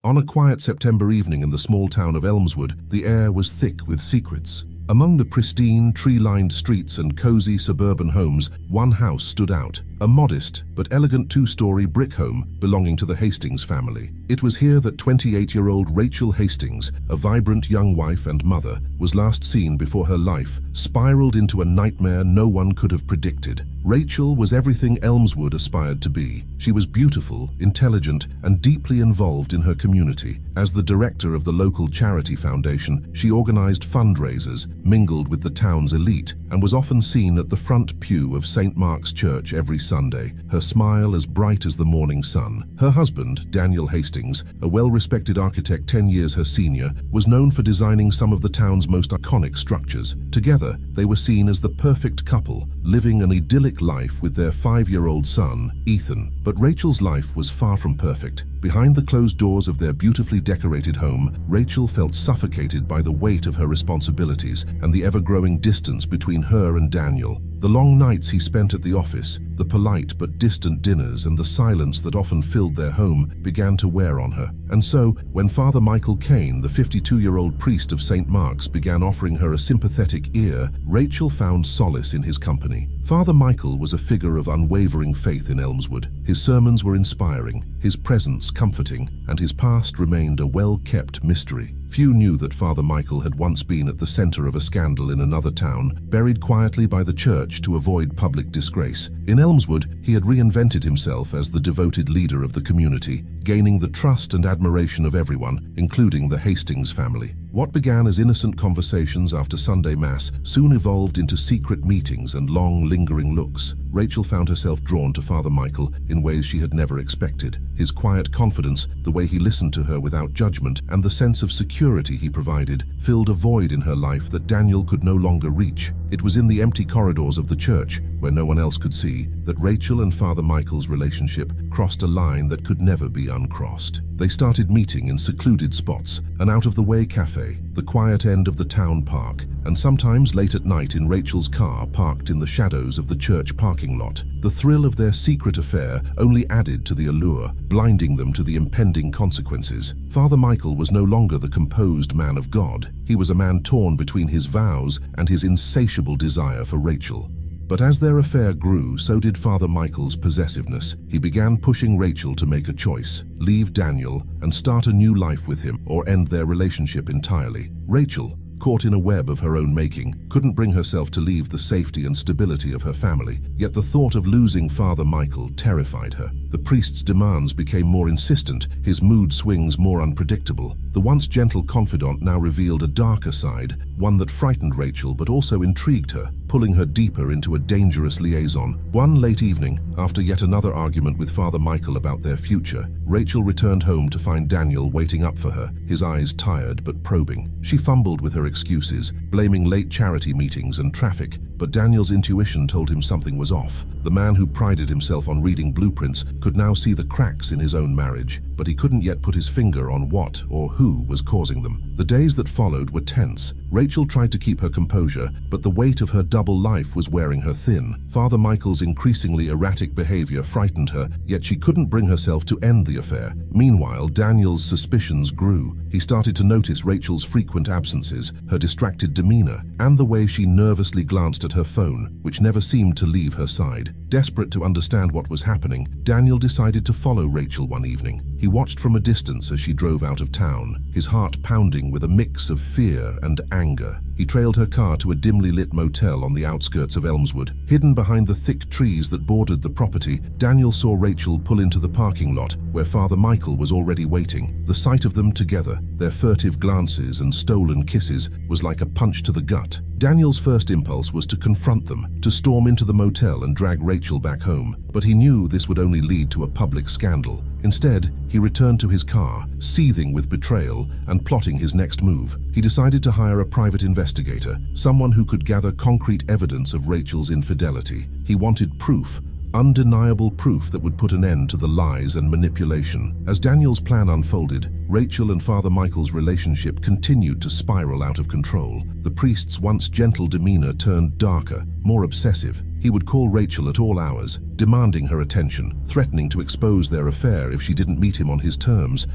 On a quiet September evening in the small town of Elmswood, the air was thick with secrets. Among the pristine, tree-lined streets and cozy suburban homes, one house stood out, a modest but elegant two-story brick home belonging to the Hastings family. It was here that 28-year-old Rachel Hastings, a vibrant young wife and mother, was last seen before her life spiraled into a nightmare no one could have predicted. Rachel was everything Elmswood aspired to be. She was beautiful, intelligent, and deeply involved in her community. As the director of the local charity foundation, she organized fundraisers, mingled with the town's elite, and was often seen at the front pew of St. Mark's Church every Sunday, her smile as bright as the morning sun. Her husband, Daniel Hastings, a well-respected architect 10 years her senior, was known for designing some of the town's most iconic structures. Together, they were seen as the perfect couple, living an idyllic life with their 5-year-old son, Ethan. But Rachel's life was far from perfect. Behind the closed doors of their beautifully decorated home, Rachel felt suffocated by the weight of her responsibilities and the ever-growing distance between her and Daniel. The long nights he spent at the office, the polite but distant dinners, and the silence that often filled their home began to wear on her. And so, when Father Michael Kane, the 52-year-old priest of St. Mark's, began offering her a sympathetic ear, Rachel found solace in his company. Father Michael was a figure of unwavering faith in Elmswood. His sermons were inspiring, his presence comforting, and his past remained a well-kept mystery. Few knew that Father Michael had once been at the center of a scandal in another town, buried quietly by the church to avoid public disgrace. In Elmswood, he had reinvented himself as the devoted leader of the community, gaining the trust and admiration of everyone, including the Hastings family. What began as innocent conversations after Sunday Mass soon evolved into secret meetings and long, lingering looks. Rachel found herself drawn to Father Michael in ways she had never expected. His quiet confidence, the way he listened to her without judgment, and the sense of security he provided filled a void in her life that Daniel could no longer reach. It was in the empty corridors of the church, where no one else could see, that Rachel and Father Michael's relationship crossed a line that could never be uncrossed. They started meeting in secluded spots, an out-of-the-way cafe, the quiet end of the town park, and sometimes late at night in Rachel's car parked in the shadows of the church parking lot. The thrill of their secret affair only added to the allure, blinding them to the impending consequences. Father Michael was no longer the composed man of God. He was a man torn between his vows and his insatiable desire for Rachel. But as their affair grew, so did Father Michael's possessiveness. He began pushing Rachel to make a choice: leave Daniel and start a new life with him, or end their relationship entirely. Rachel, caught in a web of her own making, couldn't bring herself to leave the safety and stability of her family. Yet the thought of losing Father Michael terrified her. The priest's demands became more insistent, his mood swings more unpredictable. The once gentle confidant now revealed a darker side, one that frightened Rachel but also intrigued her, pulling her deeper into a dangerous liaison. One late evening, after yet another argument with Father Michael about their future, Rachel returned home to find Daniel waiting up for her, his eyes tired but probing. She fumbled with her excuses, blaming late charity meetings and traffic, but Daniel's intuition told him something was off. The man who prided himself on reading blueprints could now see the cracks in his own marriage, but he couldn't yet put his finger on what or who was causing them. The days that followed were tense. Rachel tried to keep her composure, but the weight of her double life was wearing her thin. Father Michael's increasingly erratic behavior frightened her, yet she couldn't bring herself to end the affair. Meanwhile, Daniel's suspicions grew. He started to notice Rachel's frequent absences, her distracted demeanor, and the way she nervously glanced at her phone, which never seemed to leave her side. Desperate to understand what was happening, Daniel decided to follow Rachel one evening. He watched from a distance as she drove out of town, his heart pounding with a mix of fear and anger. He trailed her car to a dimly lit motel on the outskirts of Elmswood. Hidden behind the thick trees that bordered the property, Daniel saw Rachel pull into the parking lot, where Father Michael was already waiting. The sight of them together, their furtive glances and stolen kisses, was like a punch to the gut. Daniel's first impulse was to confront them, to storm into the motel and drag Rachel back home, but he knew this would only lead to a public scandal. Instead, he returned to his car, seething with betrayal and plotting his next move. He decided to hire a private investigator, someone who could gather concrete evidence of Rachel's infidelity. He wanted proof, undeniable proof that would put an end to the lies and manipulation. As Daniel's plan unfolded, Rachel and Father Michael's relationship continued to spiral out of control. The priest's once gentle demeanor turned darker, more obsessive. He would call Rachel at all hours, demanding her attention, threatening to expose their affair if she didn't meet him on his terms.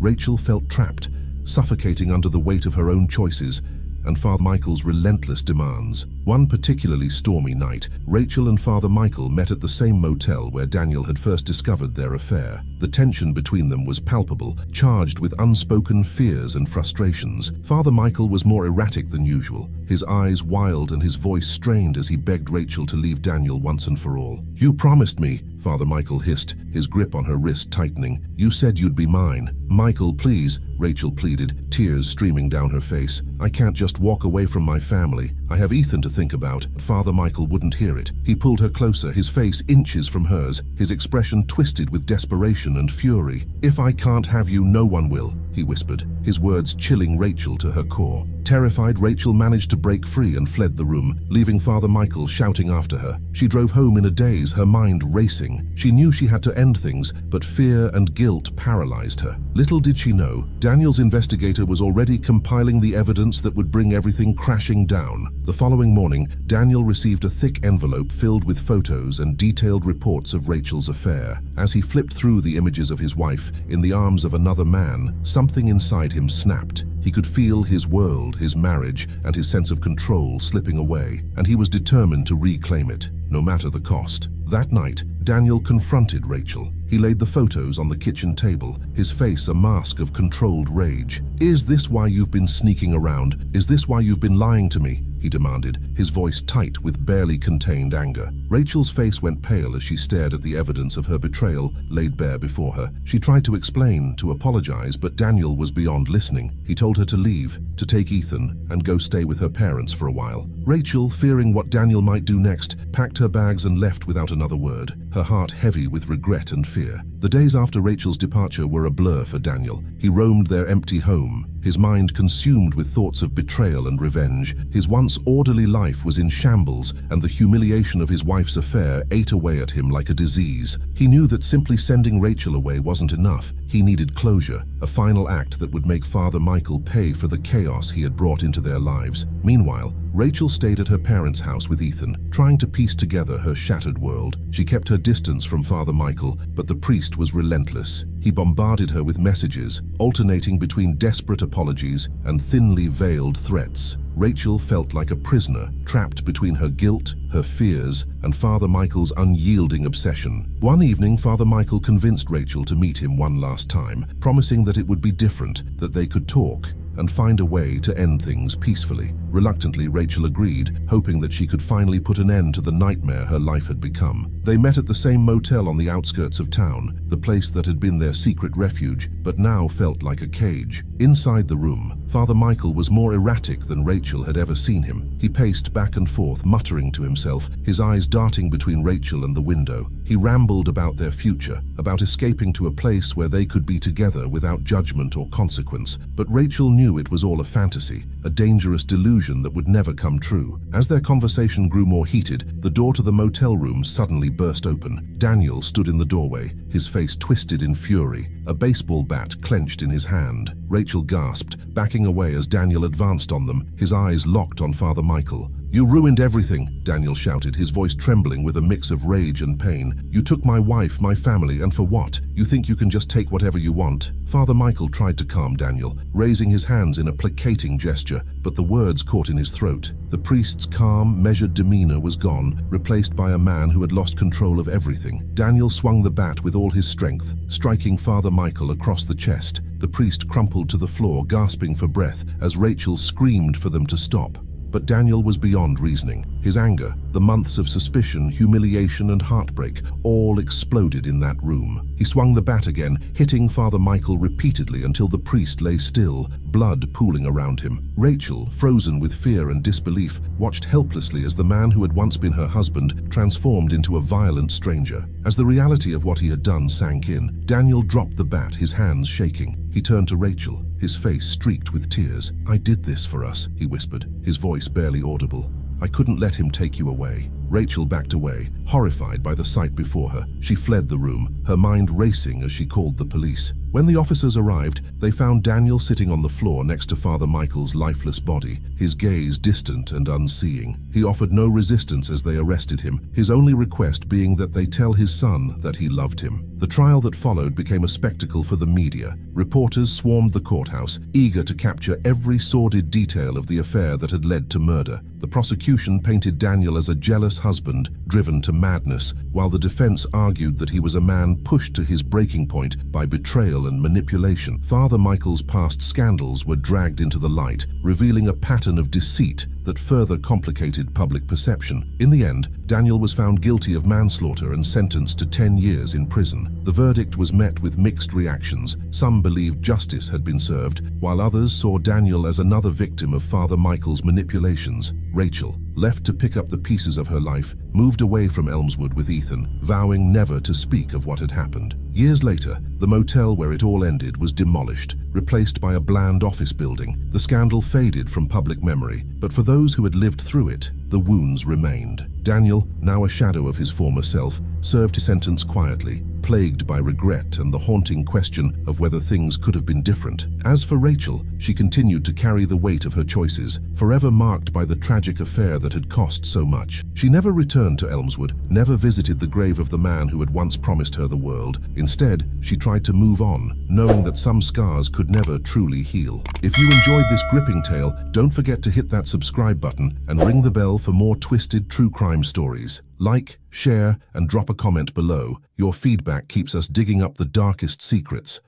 Rachel felt trapped, suffocating under the weight of her own choices and Father Michael's relentless demands. One particularly stormy night, Rachel and Father Michael met at the same motel where Daniel had first discovered their affair. The tension between them was palpable, charged with unspoken fears and frustrations. Father Michael was more erratic than usual, his eyes wild and his voice strained as he begged Rachel to leave Daniel once and for all. "You promised me," Father Michael hissed, his grip on her wrist tightening. "You said you'd be mine." "Michael, please," Rachel pleaded, tears streaming down her face. "I can't just walk away from my family. I have Ethan to think about." Father Michael wouldn't hear it. He pulled her closer, his face inches from hers, his expression twisted with desperation and fury. "If I can't have you, no one will," he whispered, his words chilling Rachel to her core. Terrified, Rachel managed to break free and fled the room, leaving Father Michael shouting after her. She drove home in a daze, her mind racing. She knew she had to end things, but fear and guilt paralyzed her. Little did she know, Daniel's investigator was already compiling the evidence that would bring everything crashing down. The following morning, Daniel received a thick envelope filled with photos and detailed reports of Rachel's affair. As he flipped through the images of his wife in the arms of another man, something inside him snapped. He could feel his world, his marriage, and his sense of control slipping away, and he was determined to reclaim it, no matter the cost. That night, Daniel confronted Rachel. He laid the photos on the kitchen table, his face a mask of controlled rage. "Is this why you've been sneaking around? Is this why you've been lying to me?" he demanded, his voice tight with barely contained anger. Rachel's face went pale as she stared at the evidence of her betrayal laid bare before her. She tried to explain, to apologize, but Daniel was beyond listening. He told her to leave, to take Ethan, and go stay with her parents for a while. Rachel, fearing what Daniel might do next, packed her bags and left without another word, her heart heavy with regret and fear. The days after Rachel's departure were a blur for Daniel. He roamed their empty home, his mind consumed with thoughts of betrayal and revenge. His once orderly life was in shambles, and the humiliation of his wife's affair ate away at him like a disease. He knew that simply sending Rachel away wasn't enough. He needed closure, a final act that would make Father Michael pay for the chaos he had brought into their lives. Meanwhile, Rachel stayed at her parents' house with Ethan, trying to piece together her shattered world. She kept her distance from Father Michael, but the priest was relentless. He bombarded her with messages, alternating between desperate apologies and thinly veiled threats. Rachel felt like a prisoner, trapped between her guilt, her fears, and Father Michael's unyielding obsession. One evening, Father Michael convinced Rachel to meet him one last time, promising that it would be different, that they could talk and find a way to end things peacefully. Reluctantly, Rachel agreed, hoping that she could finally put an end to the nightmare her life had become. They met at the same motel on the outskirts of town, the place that had been their secret refuge, but now felt like a cage. Inside the room, Father Michael was more erratic than Rachel had ever seen him. He paced back and forth, muttering to himself, his eyes darting between Rachel and the window. He rambled about their future, about escaping to a place where they could be together without judgment or consequence. But Rachel knew it was all a fantasy, a dangerous delusion that would never come true. As their conversation grew more heated, the door to the motel room suddenly burst open. Daniel stood in the doorway, his face twisted in fury, a baseball bat clenched in his hand. Rachel gasped, backing away as Daniel advanced on them, his eyes locked on Father Michael. "You ruined everything," Daniel shouted, his voice trembling with a mix of rage and pain. "You took my wife, my family, and for what? You think you can just take whatever you want?" Father Michael tried to calm Daniel, raising his hands in a placating gesture, but the words caught in his throat. The priest's calm, measured demeanor was gone, replaced by a man who had lost control of everything. Daniel swung the bat with all his strength, striking Father Michael across the chest. The priest crumpled to the floor, gasping for breath, as Rachel screamed for them to stop. But Daniel was beyond reasoning. His anger, the months of suspicion, humiliation, and heartbreak, all exploded in that room. He swung the bat again, hitting Father Michael repeatedly until the priest lay still, blood pooling around him. Rachel, frozen with fear and disbelief, watched helplessly as the man who had once been her husband transformed into a violent stranger. As the reality of what he had done sank in, Daniel dropped the bat, his hands shaking. He turned to Rachel, his face streaked with tears. "I did this for us," he whispered, his voice barely audible. "I couldn't let him take you away." Rachel backed away, horrified by the sight before her. She fled the room, her mind racing as she called the police. When the officers arrived, they found Daniel sitting on the floor next to Father Michael's lifeless body, his gaze distant and unseeing. He offered no resistance as they arrested him, his only request being that they tell his son that he loved him. The trial that followed became a spectacle for the media. Reporters swarmed the courthouse, eager to capture every sordid detail of the affair that had led to murder. The prosecution painted Daniel as a jealous husband, driven to madness, while the defense argued that he was a man pushed to his breaking point by betrayal and manipulation. Father Michael's past scandals were dragged into the light, revealing a pattern of deceit that further complicated public perception. In the end, Daniel was found guilty of manslaughter and sentenced to 10 years in prison. The verdict was met with mixed reactions. Some believed justice had been served, while others saw Daniel as another victim of Father Michael's manipulations. Rachel, left to pick up the pieces of her life, moved away from Elmswood with Ethan, vowing never to speak of what had happened. Years later, the motel where it all ended was demolished, replaced by a bland office building. The scandal faded from public memory, but for those who had lived through it, the wounds remained. Daniel, now a shadow of his former self, served his sentence quietly, plagued by regret and the haunting question of whether things could have been different. As for Rachel, she continued to carry the weight of her choices, forever marked by the tragic affair that had cost so much. She never returned to Elmswood, never visited the grave of the man who had once promised her the world. Instead, she tried to move on, knowing that some scars could never truly heal. If you enjoyed this gripping tale, don't forget to hit that subscribe button and ring the bell for more twisted true crime stories. Like, share, and drop a comment below. Your feedback keeps us digging up the darkest secrets.